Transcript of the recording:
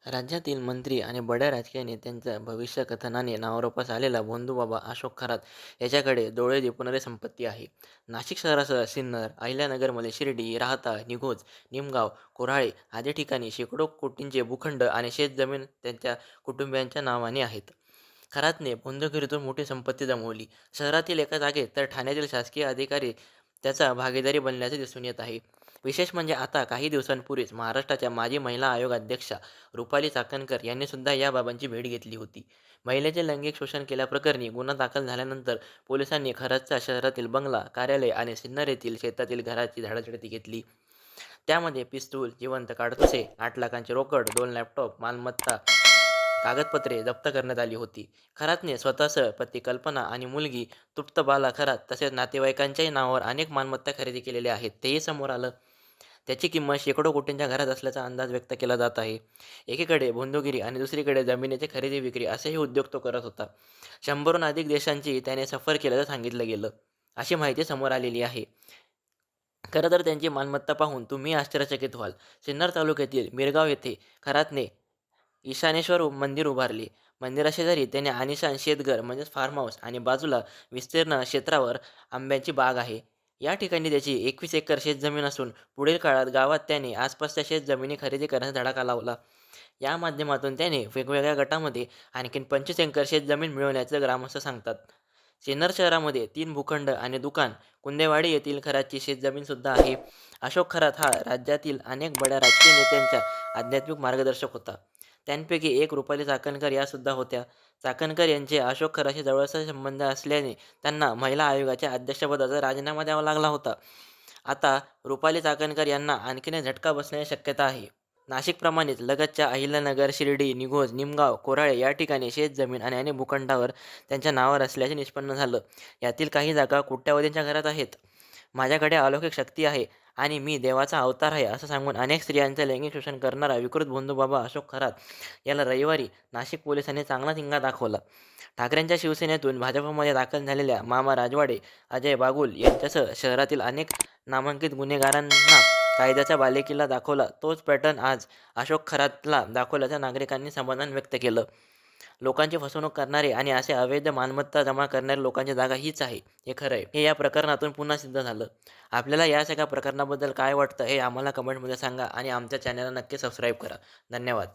राज्यातील मंत्री आणि बड्या राजकीय नेत्यांच्या भविष्यकथनाने नावारूपास आलेला भोंदूबाबा अशोक खरात याच्याकडे डोळे दिपवणारी संपत्ती आहे. नाशिक शहरासह सिन्नर, अहिल्यानगरमध्ये शिर्डी, राहाता, निघोज, निमगाव, कोऱ्हाळे आदी ठिकाणी शेकडो कोटींचे भूखंड आणि शेतजमीन त्यांच्या कुटुंबियांच्या नावाने आहेत. खरातने भोंदूगिरीतून मोठी संपत्ती जमवली. शहरातील एका जागेत तर ठाण्यातील शासकीय अधिकारी त्याचा भागीदारी बनल्याचे दिसून येत आहे. विशेष म्हणजे आता काही दिवसांपूर्वीच महाराष्ट्राच्या माजी महिला आयोग अध्यक्षा रुपाली चाकणकर यांनी सुद्धा या बाबांची भेट घेतली होती. महिलेचे लैंगिक शोषण केल्याप्रकरणी गुन्हा दाखल झाल्यानंतर पोलिसांनी खरतचा शहरातील बंगला, कार्यालय आणि सिन्नर येथील शेतातील घराची झाडाझडती घेतली. त्यामध्ये पिस्तूल, जिवंत काडतुसे, 8 लाखांची रोकड, 2 लॅपटॉप, मालमत्ता, कागदपत्रे जप्त करण्यात आली होती. खरातने स्वतःसह पती कल्पना आणि मुलगी तृप्तबाला खरात तसेच नातेवाईकांच्याही नावावर अनेक मालमत्ता खरेदी केलेल्या आहेत, तेही समोर आलं. त्याची किंमत शेकडो कोटींच्या घरात असल्याचा अंदाज व्यक्त केला जात आहे. एकीकडे भोंदूगिरी आणि दुसरीकडे जमिनीची खरेदी विक्री असेही उद्योग तो करत होता. 100हून अधिक देशांची त्याने सफर केल्याचं सांगितलं गेलं, अशी माहिती समोर आलेली आहे. खरं तर त्यांची मालमत्ता पाहून तुम्ही आश्चर्यचकित व्हाल. सिन्नर तालुक्यातील मिरगाव येथे खरातने ईशानेश्वर मंदिर उभारले. मंदिराशेजारी त्याने आलिशान शेतघर म्हणजेच फार्म हाऊस आणि बाजूला विस्तीर्ण क्षेत्रावर आंब्याची बाग आहे. या ठिकाणी त्याची 21 एकर शेतजमीन असून पुढील काळात गावात त्याने आसपासच्या शेतजमिनी खरेदी करण्याचा धडाका लावला. या माध्यमातून त्याने वेगवेगळ्या गटामध्ये आणखीन 25 एकर शेतजमीन मिळवल्याचं ग्रामस्थ सांगतात. सिन्नर शहरामध्ये 3 भूखंड आणि दुकान, कुंदेवाडी येथील खरातची शेतजमीनसुद्धा आहे. अशोक खरात हा राज्यातील अनेक बड्या राजकीय नेत्यांचा आध्यात्मिक मार्गदर्शक होता. त्यांपैकी एक रुपाली चाकणकर यासुद्धा होत्या. चाकणकर यांचे अशोक खराशी जवळचा संबंध असल्याने त्यांना महिला आयोगाच्या अध्यक्षपदाचा राजीनामा द्यावा लागला होता. आता रुपाली चाकणकर यांना आणखीन एक झटका बसण्याची शक्यता आहे. नाशिकप्रमाणेच लगतच्या अहिल्यानगर, शिर्डी, निघोज, निमगाव, कोऱ्हाळे या ठिकाणी शेतजमीन आणि अनेक भूखंडावर त्यांच्या नावावर असल्याचे निष्पन्न झालं. यातील काही जागा कोट्यवधींच्या घरात आहेत. माझ्याकडे अलौकिक शक्ती आहे आणि मी देवाचा अवतार आहे असं सांगून अनेक स्त्रियांचे लैंगिक शोषण करणारा विकृत भोंदूबाबा अशोक खरात याला रविवारी नाशिक पोलिसांनी चांगला धिंगा दाखवला. ठाकरेंच्या शिवसेनेतून भाजपमध्ये दाखल झालेल्या मामा राजवाडे, अजय बागुल यांच्यासह शहरातील अनेक नामांकित गुन्हेगारांना कायद्याचा बालेकिल्ला दाखवला. तोच पॅटर्न आज अशोक खरातला दाखवल्याचं नागरिकांनी समाधान व्यक्त केलं. लोकांची फसवणूक करणारे आणि असे अवैध मालमत्ता जमा करणाऱ्या लोकांची जागा हीच आहे, हे खरं आहे. हे या प्रकरणातून पुन्हा सिद्ध झालं. आपल्याला या सगळ्या प्रकरणाबद्दल काय वाटतं हे आम्हाला कमेंटमध्ये सांगा आणि आमच्या चॅनलला नक्की सबस्क्राईब करा. धन्यवाद.